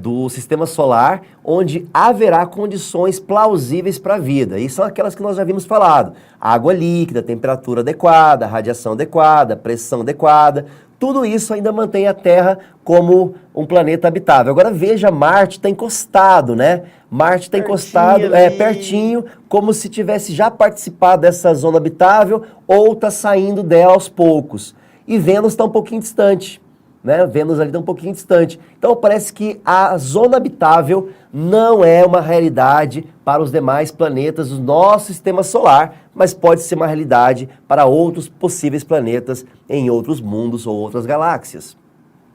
do sistema solar, onde haverá condições plausíveis para a vida. E são aquelas que nós já vimos falado. Água líquida, temperatura adequada, radiação adequada, pressão adequada. Tudo isso ainda mantém a Terra como um planeta habitável. Agora veja, Marte está encostado, né? Marte está encostado, pertinho, como se tivesse já participado dessa zona habitável ou está saindo dela aos poucos. E Vênus está um pouquinho distante, né? Vênus ali está um pouquinho distante. Então parece que a zona habitável não é uma realidade para os demais planetas do nosso sistema solar, mas pode ser uma realidade para outros possíveis planetas em outros mundos ou outras galáxias.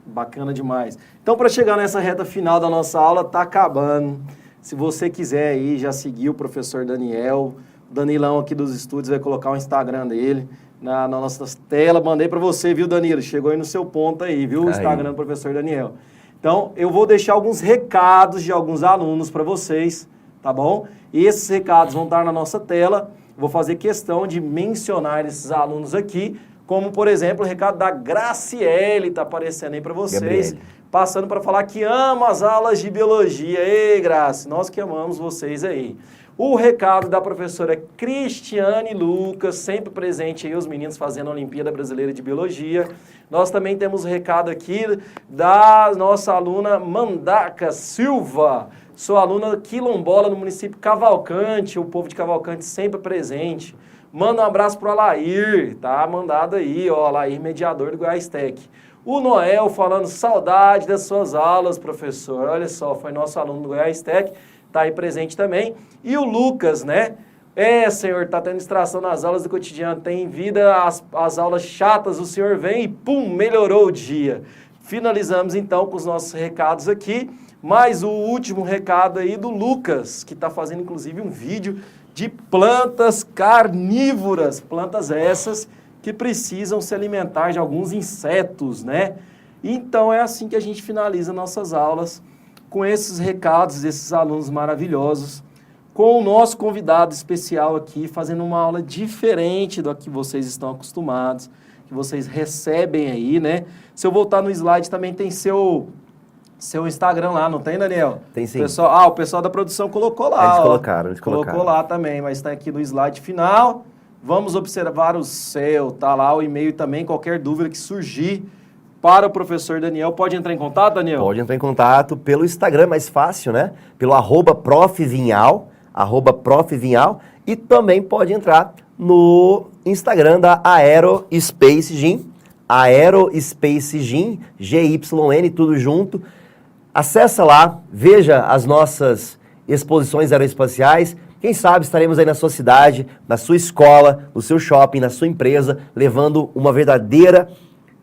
Bacana demais. Então, para chegar nessa reta final da nossa aula, tá acabando. Se você quiser aí, já seguir o professor Daniel, o Danilão aqui dos estúdios vai colocar o Instagram dele na nossa tela. Mandei para você, viu, Danilo? Chegou aí no seu ponto aí, viu? O Instagram do professor Daniel. Então, eu vou deixar alguns recados de alguns alunos para vocês, tá bom? E esses recados vão estar na nossa tela. Vou fazer questão de mencionar esses alunos aqui, como, por exemplo, o recado da Graciele, está aparecendo aí para vocês, Gabriele. Passando para falar que ama as aulas de biologia. Ei, Graci, nós que amamos vocês aí. O recado da professora Cristiane Lucas, sempre presente aí, os meninos fazendo a Olimpíada Brasileira de Biologia. Nós também temos o recado aqui da nossa aluna Mandaca Silva, sou aluna quilombola no município Cavalcante, o povo de Cavalcante sempre presente. Manda um abraço pro Alair, tá mandado aí, ó, Alair, mediador do Goiás Tech. O Noel falando saudade das suas aulas, professor. Olha só, foi nosso aluno do Goiás Tech, tá aí presente também. E o Lucas, né? Senhor, tá tendo distração nas aulas do cotidiano, tem vida, as aulas chatas, o senhor vem e pum, melhorou o dia. Finalizamos então com os nossos recados aqui, mais o último recado aí do Lucas, que tá fazendo inclusive um vídeo de plantas carnívoras, plantas essas que precisam se alimentar de alguns insetos, né? Então é assim que a gente finaliza nossas aulas, com esses recados desses alunos maravilhosos, com o nosso convidado especial aqui, fazendo uma aula diferente do que vocês estão acostumados, que vocês recebem aí, né? Se eu voltar no slide também tem seu Instagram lá, não tem, Daniel? Tem sim. O pessoal da produção colocou lá. Eles ó. colocaram. Colocou lá também, mas está aqui no slide final. Vamos observar o seu, tá lá o e-mail também, qualquer dúvida que surgir para o professor Daniel. Pode entrar em contato, Daniel? Pode entrar em contato pelo Instagram, mais fácil, né? Pelo @profvinhal, @profvinhal, e também pode entrar no Instagram da Aerospace Gym, Aerospace Gym, GYN, tudo junto. Acessa lá, veja as nossas exposições aeroespaciais. Quem sabe estaremos aí na sua cidade, na sua escola, no seu shopping, na sua empresa, levando uma verdadeira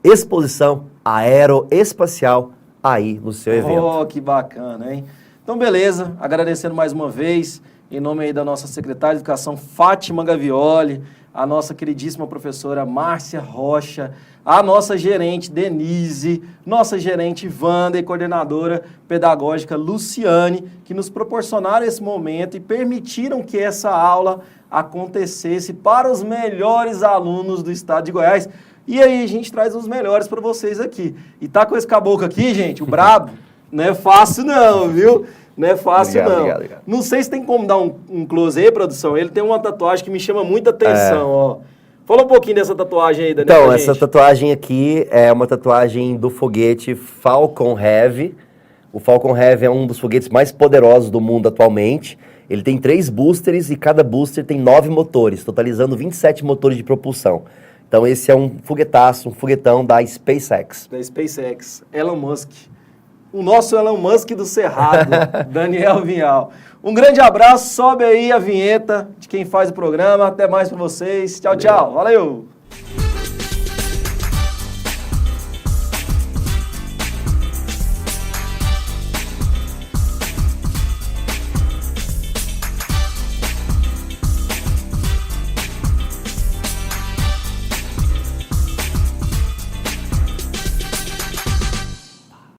exposição aeroespacial aí no seu evento. Oh, que bacana, hein? Então, beleza. Agradecendo mais uma vez, em nome aí da nossa secretária de Educação, Fátima Gavioli, a nossa queridíssima professora Márcia Rocha, a nossa gerente Denise, nossa gerente Wanda e coordenadora pedagógica Luciane, que nos proporcionaram esse momento e permitiram que essa aula acontecesse para os melhores alunos do estado de Goiás. E aí a gente traz os melhores para vocês aqui. E tá com esse caboclo aqui, gente, o brabo, não é fácil não, viu? Não é fácil, não. Obrigado. Não sei se tem como dar um close aí, produção. Ele tem uma tatuagem que me chama muita atenção, ó. Fala um pouquinho dessa tatuagem aí, Daniel. Então, essa tatuagem aqui é uma tatuagem do foguete Falcon Heavy. O Falcon Heavy é um dos foguetes mais poderosos do mundo atualmente. Ele tem 3 boosters e cada booster tem 9 motores, totalizando 27 motores de propulsão. Então, esse é um foguetaço, um foguetão da SpaceX. Da SpaceX, Elon Musk. O nosso Elon Musk do Cerrado, Daniel Vinhal. Um grande abraço, sobe aí a vinheta de quem faz o programa. Até mais para vocês. Tchau, tchau. Valeu!